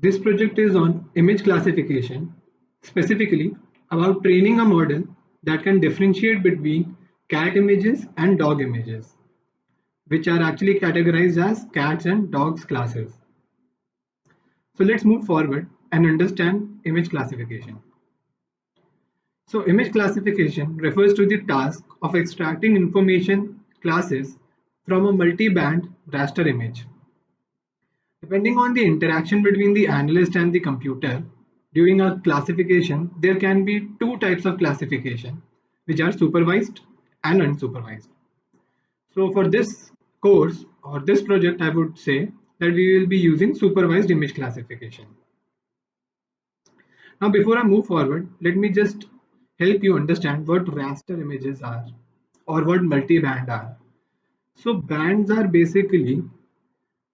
This project is on image classification, specifically about training a model that can differentiate between cat images and dog images, which are actually categorized as cats and dogs classes. So let's move forward and understand image classification. So image classification refers to the task of extracting information classes from a multi-band raster image. Depending on the interaction between the analyst and the computer during a classification, there can be two types of classification, which are supervised and unsupervised. So for this course or this project, I would say that we will be using supervised image classification. Now, before I move forward, let me just help you understand what raster images are or what multi-band are. So bands are basically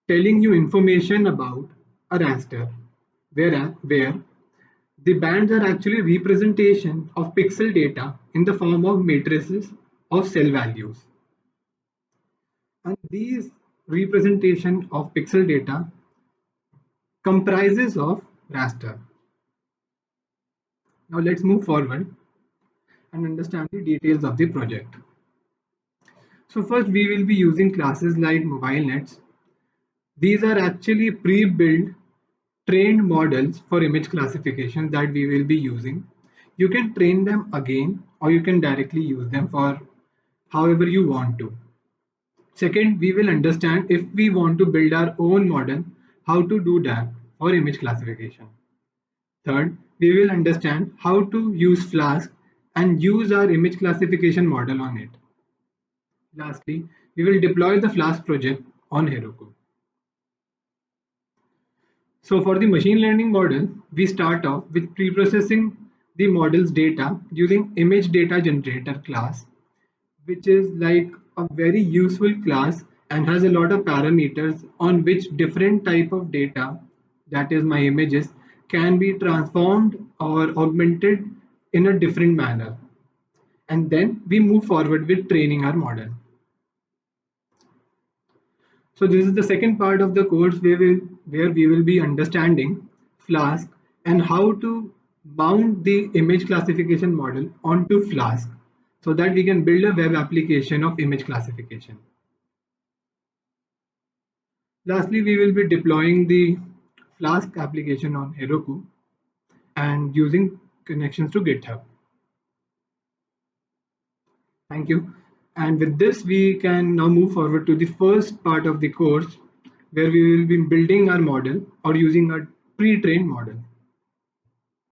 telling you information about a raster, where the bands are actually representation of pixel data in the form of matrices of cell values. And these representation of pixel data comprises of raster. Now let's move forward and understand the details of the project. So first we will be using classes like MobileNets. These are actually pre-built trained models for image classification that we will be using. You can train them again or you can directly use them for however you want to. Second, we will understand if we want to build our own model, how to do that for image classification. Third, we will understand how to use Flask and use our image classification model on it. Lastly, we will deploy the Flask project on Heroku. So for the machine learning model, we start off with pre-processing the model's data using image data generator class, which is like a very useful class and has a lot of parameters on which different type of data, that is my images, can be transformed or augmented in a different manner. And then we move forward with training our model. So this is the second part of the course where we will be understanding Flask and how to mount the image classification model onto Flask so that we can build a web application of image classification. Lastly, we will be deploying the Flask application on Heroku and using connections to GitHub. Thank you. And with this, we can now move forward to the first part of the course where we will be building our model or using a pre-trained model.